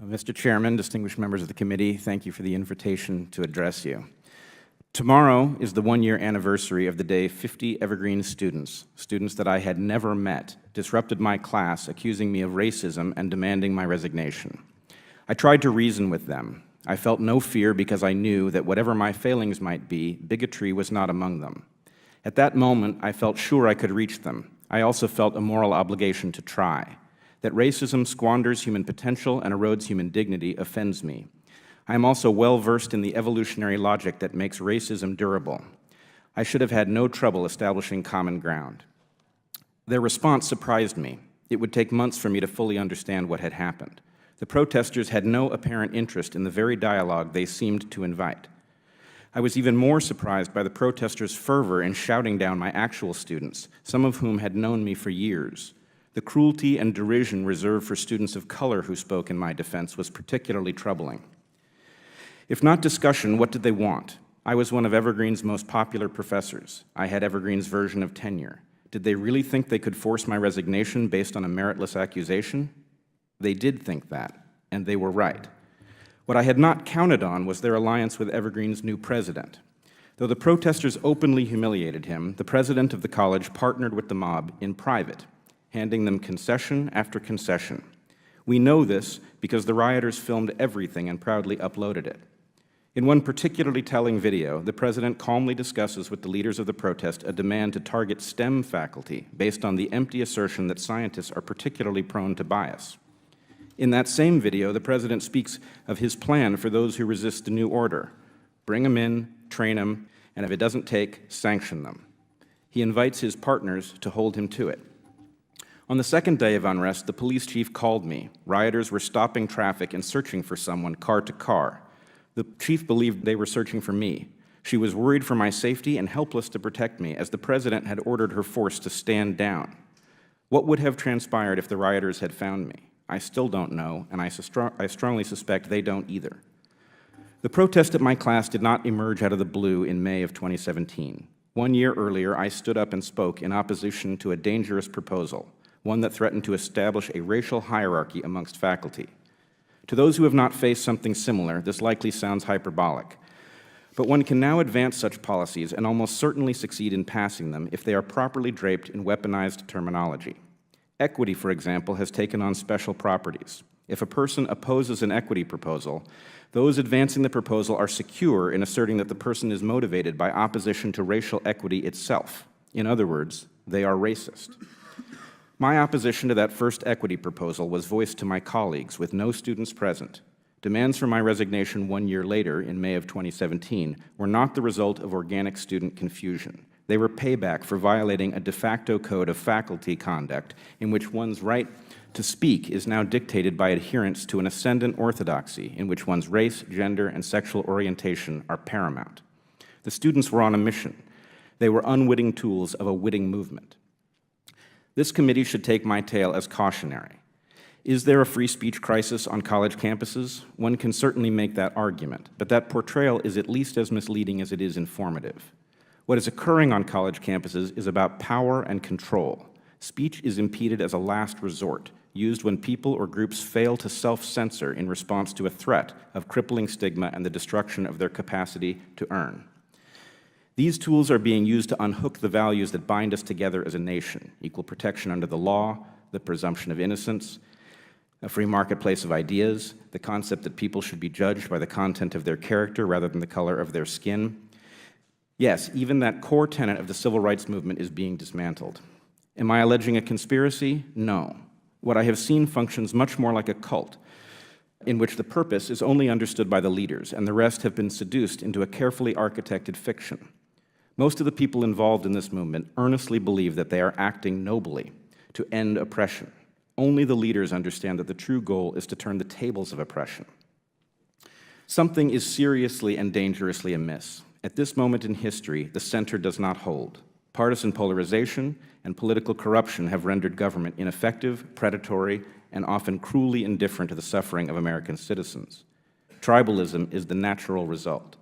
Mr. Chairman, distinguished members of the committee, thank you for the invitation to address you. Tomorrow is the one-year anniversary of the day 50 Evergreen students that I had never met, disrupted my class, accusing me of racism and demanding my resignation. I tried to reason with them. I felt no fear because I knew that whatever my failings might be, bigotry was not among them. At that moment, I felt sure I could reach them. I also felt a moral obligation to try. That racism squanders human potential and erodes human dignity offends me. I am also well versed in the evolutionary logic that makes racism durable. I should have had no trouble establishing common ground. Their response surprised me. It would take months for me to fully understand what had happened. The protesters had no apparent interest in the very dialogue they seemed to invite. I was even more surprised by the protesters' fervor in shouting down my actual students, some of whom had known me for years. The cruelty and derision reserved for students of color who spoke in my defense was particularly troubling. If not discussion, what did they want? I was one of Evergreen's most popular professors. I had Evergreen's version of tenure. Did they really think they could force my resignation based on a meritless accusation? They did think that, and they were right. What I had not counted on was their alliance with Evergreen's new president. Though the protesters openly humiliated him, the president of the college partnered with the mob in private, handing them concession after concession. We know this because the rioters filmed everything and proudly uploaded it. In one particularly telling video, the president calmly discusses with the leaders of the protest a demand to target STEM faculty based on the empty assertion that scientists are particularly prone to bias. In that same video, the president speaks of his plan for those who resist the new order. Bring them in, train them, and if it doesn't take, sanction them. He invites his partners to hold him to it. On the second day of unrest, the police chief called me. Rioters were stopping traffic and searching for someone, car to car. The chief believed they were searching for me. She was worried for my safety and helpless to protect me, as the president had ordered her force to stand down. What would have transpired if the rioters had found me? I still don't know, and I strongly suspect they don't either. The protest at my class did not emerge out of the blue in May of 2017. 1 year earlier, I stood up and spoke in opposition to a dangerous proposal, one that threatened to establish a racial hierarchy amongst faculty. To those who have not faced something similar, this likely sounds hyperbolic. But one can now advance such policies and almost certainly succeed in passing them if they are properly draped in weaponized terminology. Equity, for example, has taken on special properties. If a person opposes an equity proposal, those advancing the proposal are secure in asserting that the person is motivated by opposition to racial equity itself. In other words, they are racist. My opposition to that first equity proposal was voiced to my colleagues with no students present. Demands for my resignation 1 year later, in May of 2017, were not the result of organic student confusion. They were payback for violating a de facto code of faculty conduct in which one's right to speak is now dictated by adherence to an ascendant orthodoxy in which one's race, gender, and sexual orientation are paramount. The students were on a mission. They were unwitting tools of a witting movement. This committee should take my tale as cautionary. Is there a free speech crisis on college campuses? One can certainly make that argument, but that portrayal is at least as misleading as it is informative. What is occurring on college campuses is about power and control. Speech is impeded as a last resort, used when people or groups fail to self-censor in response to a threat of crippling stigma and the destruction of their capacity to earn. These tools are being used to unhook the values that bind us together as a nation: equal protection under the law, the presumption of innocence, a free marketplace of ideas, the concept that people should be judged by the content of their character rather than the color of their skin. Yes, even that core tenet of the civil rights movement is being dismantled. Am I alleging a conspiracy? No. What I have seen functions much more like a cult, in which the purpose is only understood by the leaders, and the rest have been seduced into a carefully architected fiction. Most of the people involved in this movement earnestly believe that they are acting nobly to end oppression. Only the leaders understand that the true goal is to turn the tables of oppression. Something is seriously and dangerously amiss. At this moment in history, the center does not hold. Partisan polarization and political corruption have rendered government ineffective, predatory, and often cruelly indifferent to the suffering of American citizens. Tribalism is the natural result.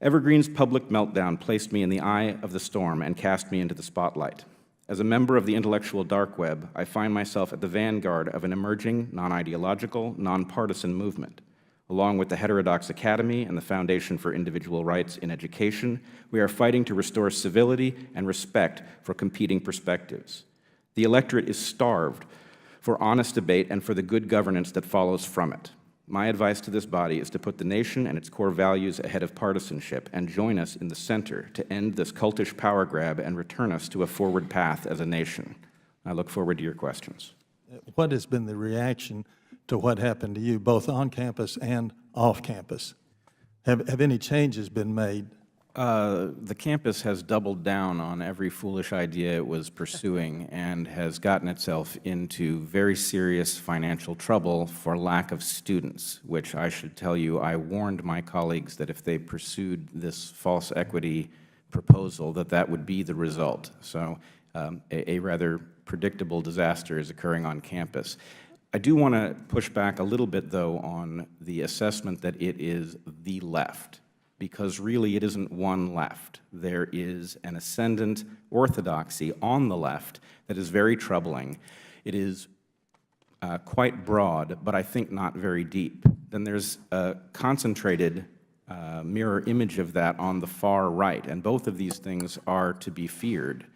Evergreen's public meltdown placed me in the eye of the storm and cast me into the spotlight. As a member of the intellectual dark web, I find myself at the vanguard of an emerging, non-ideological, nonpartisan movement. Along with the Heterodox Academy and the Foundation for Individual Rights in Education, we are fighting to restore civility and respect for competing perspectives. The electorate is starved for honest debate and for the good governance that follows from it. My advice to this body is to put the nation and its core values ahead of partisanship and join us in the center to end this cultish power grab and return us to a forward path as a nation. I look forward to your questions. What has been the reaction to what happened to you, both on campus and off campus? Have any changes been made? The campus has doubled down on every foolish idea it was pursuing and has gotten itself into very serious financial trouble for lack of students, which I should tell you, I warned my colleagues that if they pursued this false equity proposal, that would be the result. So a rather predictable disaster is occurring on campus. I do want to push back a little bit, though, on the assessment that it is the left, because really it isn't one left. There is an ascendant orthodoxy on the left that is very troubling. It is quite broad, but I think not very deep. Then there's a concentrated mirror image of that on the far right, and both of these things are to be feared.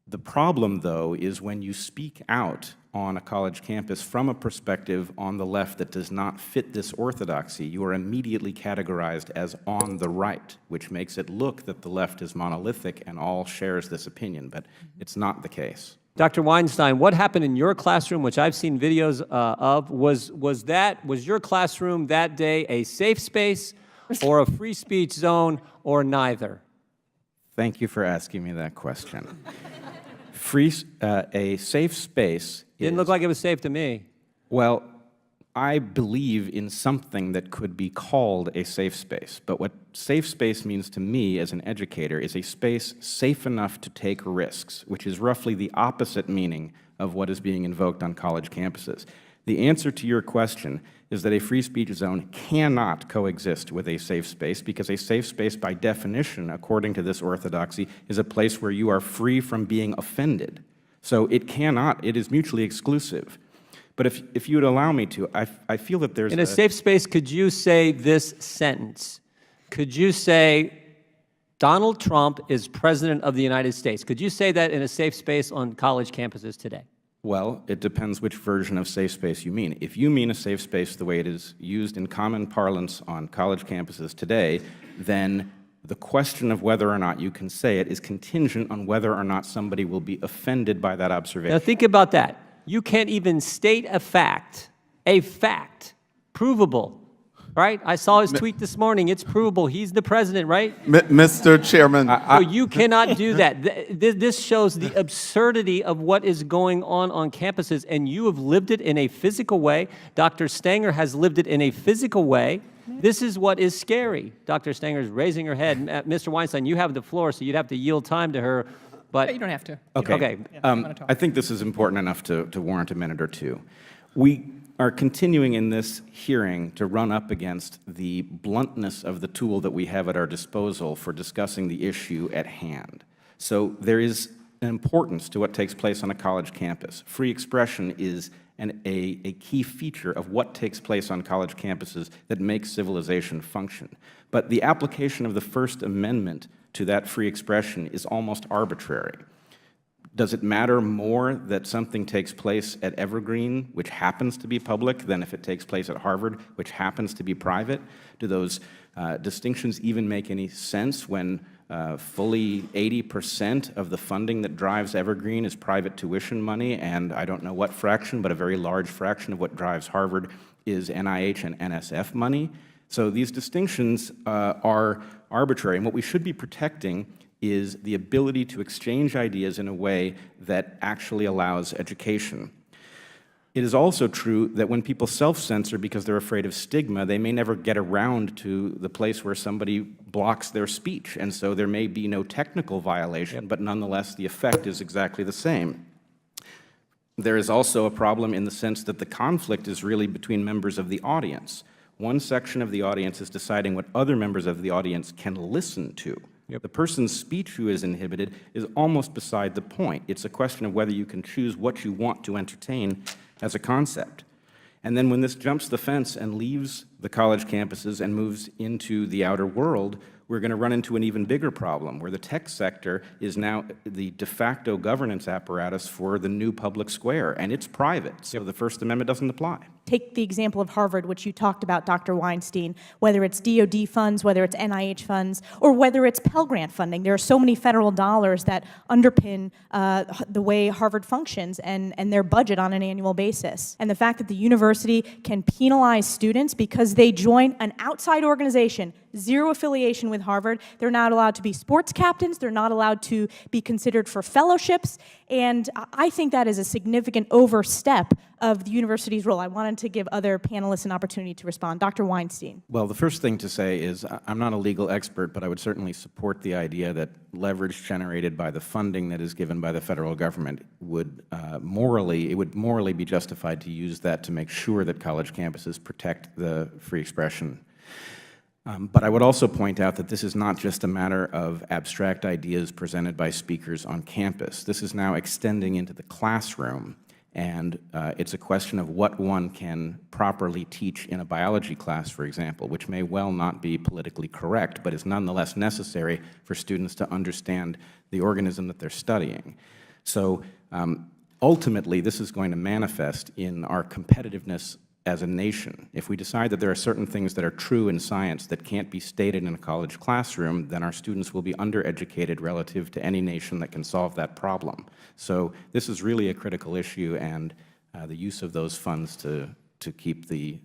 The problem, though, is when you speak out on a college campus from a perspective on the left that does not fit this orthodoxy, you are immediately categorized as on the right, which makes it look that the left is monolithic and all shares this opinion, but it's not the case. Dr. Weinstein, what happened in your classroom, which I've seen videos of, was your classroom that day a safe space or a free speech zone or neither? Thank you for asking me that question. A safe space Didn't look like it was safe to me. Well, I believe in something that could be called a safe space, but what safe space means to me as an educator is a space safe enough to take risks, which is roughly the opposite meaning of what is being invoked on college campuses. The answer to your question is that a free speech zone cannot coexist with a safe space, because a safe space, by definition, according to this orthodoxy, is a place where you are free from being offended. So it cannot, it is mutually exclusive. But if you would allow me to, I feel that there's in a safe space, could you say this sentence? Could you say, Donald Trump is President of the United States? Could you say that in a safe space on college campuses today? Well, it depends which version of safe space you mean. If you mean a safe space the way it is used in common parlance on college campuses today, then the question of whether or not you can say it is contingent on whether or not somebody will be offended by that observation. Now think about that. You can't even state a fact, provable, right? I saw his tweet this morning. It's provable. He's the president, right? Mr. Chairman. So you cannot do that. This shows the absurdity of what is going on campuses, and you have lived it in a physical way. Dr. Stanger has lived it in a physical way. This is what is scary. Dr. Stanger is raising her head. Mr. Weinstein, you have the floor, so you'd have to yield time to her. But you don't have to. Okay. I think this is important enough to warrant a minute or two. We are continuing in this hearing to run up against the bluntness of the tool that we have at our disposal for discussing the issue at hand. So there is an importance to what takes place on a college campus. Free expression is a key feature of what takes place on college campuses that makes civilization function. But the application of the First Amendment to that free expression is almost arbitrary. Does it matter more that something takes place at Evergreen, which happens to be public, than if it takes place at Harvard, which happens to be private? Do those distinctions even make any sense when fully 80% of the funding that drives Evergreen is private tuition money, and I don't know what fraction, but a very large fraction of what drives Harvard is NIH and NSF money? So these distinctions are arbitrary, and what we should be protecting is the ability to exchange ideas in a way that actually allows education. It is also true that when people self-censor because they're afraid of stigma, they may never get around to the place where somebody blocks their speech, and so there may be no technical violation, but nonetheless the effect is exactly the same. There is also a problem in the sense that the conflict is really between members of the audience. One section of the audience is deciding what other members of the audience can listen to. The person's speech who is inhibited is almost beside the point. It's a question of whether you can choose what you want to entertain as a concept. And then when this jumps the fence and leaves the college campuses and moves into the outer world, we're going to run into an even bigger problem, where the tech sector is now the de facto governance apparatus for the new public square, and it's private, so the First Amendment doesn't apply. Take the example of Harvard, which you talked about, Dr. Weinstein, whether it's DoD funds, whether it's NIH funds, or whether it's Pell Grant funding. There are so many federal dollars that underpin the way Harvard functions and their budget on an annual basis. And the fact that the university can penalize students because they join an outside organization, zero affiliation with Harvard, they're not allowed to be sports captains, they're not allowed to be considered for fellowships, and I think that is a significant overstep of the university's role. I wanted to give other panelists an opportunity to respond. Dr. Weinstein. Well, the first thing to say is I'm not a legal expert, but I would certainly support the idea that leverage generated by the funding that is given by the federal government would morally be justified to use that to make sure that college campuses protect the free expression. But I would also point out that this is not just a matter of abstract ideas presented by speakers on campus. This is now extending into the classroom, and it's a question of what one can properly teach in a biology class, for example, which may well not be politically correct, but is nonetheless necessary for students to understand the organism that they're studying. So ultimately, this is going to manifest in our competitiveness as a nation. If we decide that there are certain things that are true in science that can't be stated in a college classroom, then our students will be undereducated relative to any nation that can solve that problem. So this is really a critical issue, and the use of those funds to keep the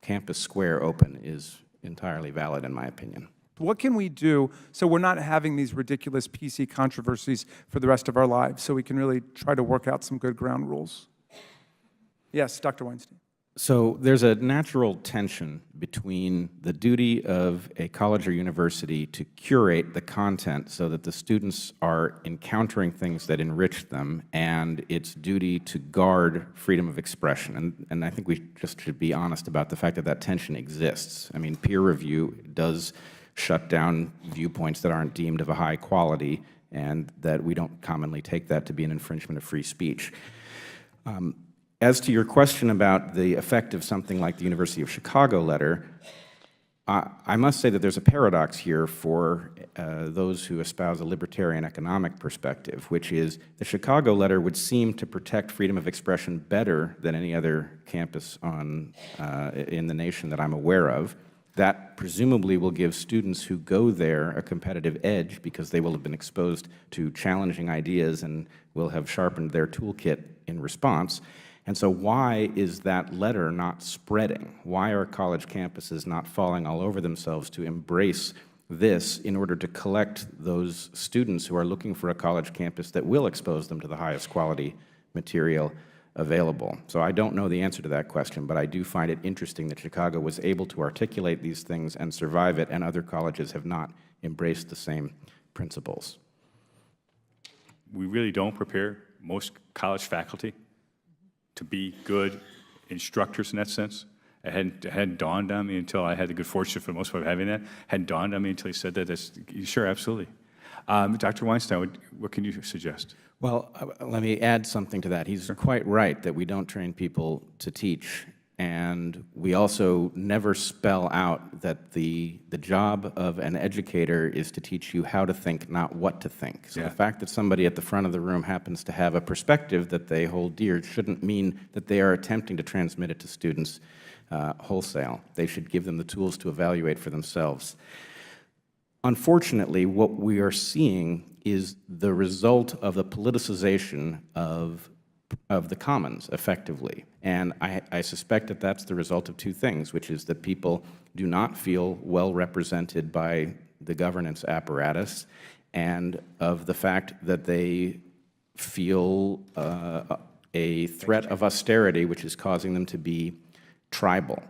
campus square open is entirely valid, in my opinion. What can we do so we're not having these ridiculous PC controversies for the rest of our lives, so we can really try to work out some good ground rules? Yes, Dr. Weinstein. So there's a natural tension between the duty of a college or university to curate the content so that the students are encountering things that enrich them, and its duty to guard freedom of expression. And I think we just should be honest about the fact that that tension exists. I mean, peer review does shut down viewpoints that aren't deemed of a high quality, and that we don't commonly take that to be an infringement of free speech. As to your question about the effect of something like the University of Chicago letter, I must say that there's a paradox here for those who espouse a libertarian economic perspective, which is the Chicago letter would seem to protect freedom of expression better than any other campus in the nation that I'm aware of. That presumably will give students who go there a competitive edge because they will have been exposed to challenging ideas and will have sharpened their toolkit in response. And so why is that letter not spreading? Why are college campuses not falling all over themselves to embrace this in order to collect those students who are looking for a college campus that will expose them to the highest quality material available? So I don't know the answer to that question, but I do find it interesting that Chicago was able to articulate these things and survive it, and other colleges have not embraced the same principles. We really don't prepare most college faculty to be good instructors in that sense. It hadn't dawned on me until I had the good fortune for the most part of having that. Hadn't dawned on me until he said that. Sure, absolutely. Dr. Weinstein, what can you suggest? Well, let me add something to that. He's quite right that we don't train people to teach, and we also never spell out that the job of an educator is to teach you how to think, not what to think. So the fact that somebody at the front of the room happens to have a perspective that they hold dear shouldn't mean that they are attempting to transmit it to students wholesale. They should give them the tools to evaluate for themselves. Unfortunately, what we are seeing is the result of the politicization of the commons, effectively. And I suspect that that's the result of two things, which is that people do not feel well represented by the governance apparatus, and of the fact that they feel a threat of austerity, which is causing them to be tribal.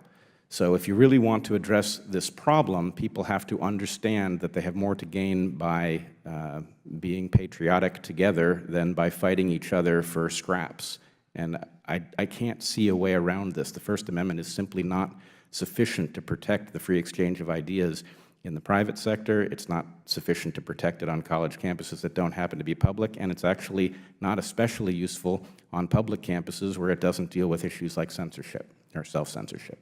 So if you really want to address this problem, people have to understand that they have more to gain by being patriotic together than by fighting each other for scraps. And I can't see a way around this. The First Amendment is simply not sufficient to protect the free exchange of ideas in the private sector. It's not sufficient to protect it on college campuses that don't happen to be public, and it's actually not especially useful on public campuses where it doesn't deal with issues like censorship or self-censorship.